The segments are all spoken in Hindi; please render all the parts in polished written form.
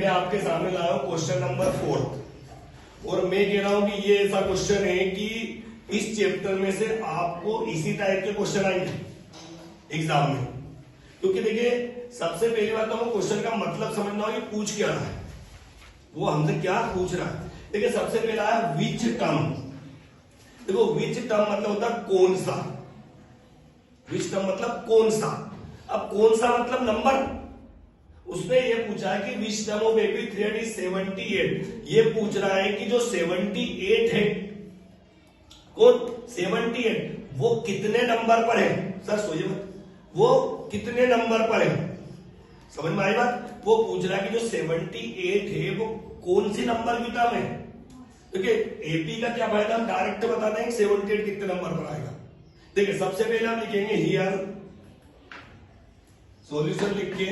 आपके सामने लाया हूं क्वेश्चन नंबर 4 और मैं कह रहा हूं कि ये ऐसा क्वेश्चन है कि इस चैप्टर में से आपको इसी टाइप के क्वेश्चन आएंगे एग्जाम में। क्योंकि देखिए सबसे पहली बात तो हमको क्वेश्चन का मतलब समझना होगा कि पूछ क्या रहा है, वो हमसे क्या पूछ रहा है। देखिए सबसे पहला है विच टर्म। देखो विच टर्म मतलब होता है कौन सा, विच टर्म मतलब कौन सा। अब कौन सा मतलब नंबर, उसने ये पूछा है कि विच टर्म ऑफ एपी 378, ये पूछ रहा है कि जो 78 है, कौन 78 वो कितने नंबर पर है। सर सोइए मत, वो कितने नंबर पर है, समझ में आई बात। वो पूछ रहा है कि जो 78 है वो कौन सी नंबर की टर्म है। देखिए एपी का क्या फायदा, हम डायरेक्ट बता देंगे 78 कितने नंबर पर आएगा। देखिए सबसे पहले हम लिखेंगे हियर सॉल्यूशन लिख के,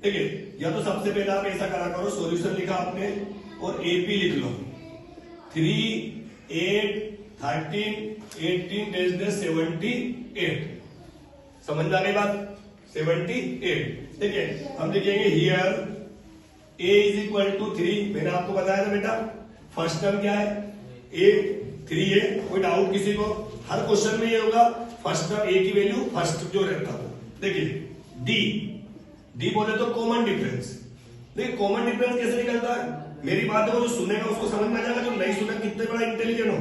देखिए या तो सबसे पहले आप ऐसा करा करो, सॉल्यूशन लिखा आपने और एपी लिख लो 3 8 13 18 78, समझ में आ गई बात 78। देखिए हम लिखेंगे here a is equal to 3, मैंने आपको बताया था बेटा फर्स्ट टर्म क्या है a 3 है, कोई डाउट किसी को। हर क्वेश्चन में ये होगा फर्स्ट टर्म a की वैल्यू फर्स्ट जो रहता है। देखिए d बोले तो कॉमन डिफरेंस। देखिए कॉमन डिफरेंस कैसे निकलता है, मेरी बात है वो जो सुनेगा उसको समझ में आ जाएगा, जो नहीं सुनेगा कितने बड़ा इंटेलिजेंट हो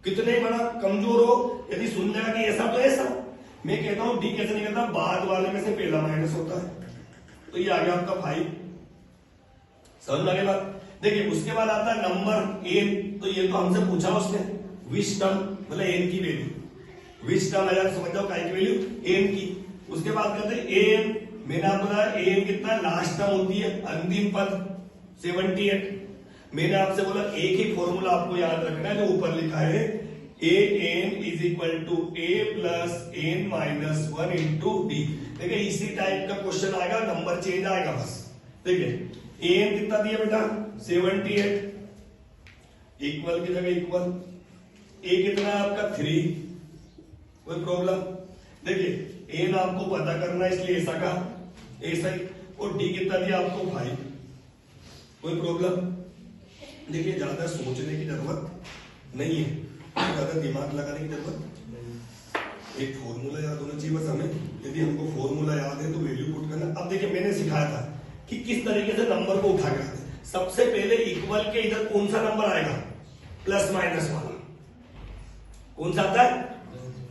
कितने बड़ा कमजोर हो, यदि सुन लेगा कि ऐसा तो ऐसा। मैं कहता हूं डी कैसे निकलता है, बाद वाले में से पहला माइनस होता है, तो ये आ गया आपका 5, समझ में आ गई बात। देखिए उसके बाद आता है नंबर एन, तो ये तो हमसे पूछा उसने विच टर्म मतलब एन की वैल्यू, विच टर्म है समझ जाओ काय की वैल्यू एन की। उसके बाद कहते हैं एन, मैंने आपको बताया एन कितना लास्ट टर्म होती है अंतिम पद 78। मैंने आपसे बोला एक ही फॉर्मूला आपको याद रखना है जो ऊपर लिखा है a n is equal to a plus n minus 1 into d. देखिए इसी टाइप का क्वेश्चन आएगा, नंबर चेंज आएगा बस। देखिए एन कितना दिया बेटा 78, इक्वल की जगह इक्वल, ए कितना है आपका 3, कोई प्रॉब्लम। देखिए एन आपको पता करना है इसलिए ऐसा कहा, ऐसा ही। और डी कितना दिया आपको 5, कोई प्रॉब्लम। देखिए ज्यादा सोचने की जरूरत नहीं है, ज्यादा दिमाग लगाने की जरूरत, एक फॉर्मूला याद होना चाहिए बस हमें। यदि हमको फॉर्मूला याद है तो वैल्यू पुट करना। अब देखिए मैंने सिखाया था कि किस तरीके से नंबर को उठा के लाते। सबसे पहले इक्वल के इधर कौन सा नंबर आएगा, प्लस माइनस वाला कौन सा आता है,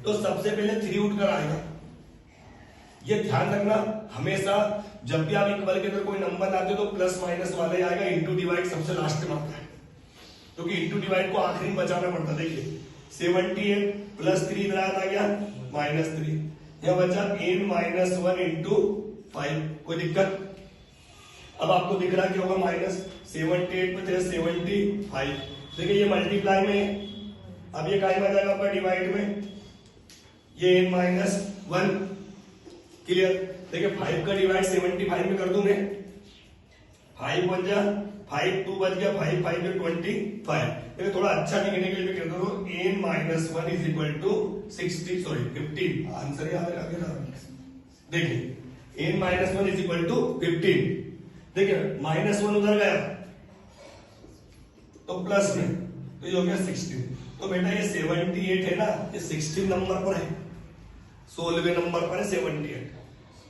तो सबसे पहले 3 उठकर आएगा। ये ध्यान रखना हमेशा, जब भी आप इक्वल के अंदर कोई नंबर लाते हो तो प्लस माइनस वाला ही आएगा, इंटू डिवाइड सबसे लास्ट में आता है, क्योंकि इंटू डिवाइड को आखिरी में बचाना पड़ता है। देखिए 78 प्लस 3 इधर आ गया -3, यह बचा n माइनस 1 इंटू 5, कोई दिक्कत। अब आपको दिख रहा क्या होगा माइनस 78 में 75। देखिए ये मल्टीप्लाई में, अब ये काय में आ जाएगा आपका डिवाइड में, ये n माइनस 1, क्लियर। देखिए 5 का डिवाइड 75 में कर दूं मैं, 5 बच गया 5, 2 बच गया 5, 5 में 25। देखिए थोड़ा अच्छा लिखने के लिए मैं कहता हूँ n minus 1 is equal to 15, answer याद रखा। देखिए n minus 1 is equal to 15। देखिए -1 उधर गया तो प्लस में, तो ये हो गया 16। तो बेटा ये 78 है ना, ये 16 नंबर पर है, 16वें नंबर पर है 78।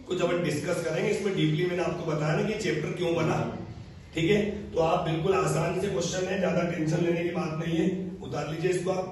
कुछ अपन डिस्कस करेंगे इसमें डीपली, मैंने आपको बताया ना कि चैप्टर क्यों बना, ठीक है। तो आप बिल्कुल आसान से क्वेश्चन है, ज्यादा टेंशन लेने की बात नहीं है, उतार लीजिए इसको आप।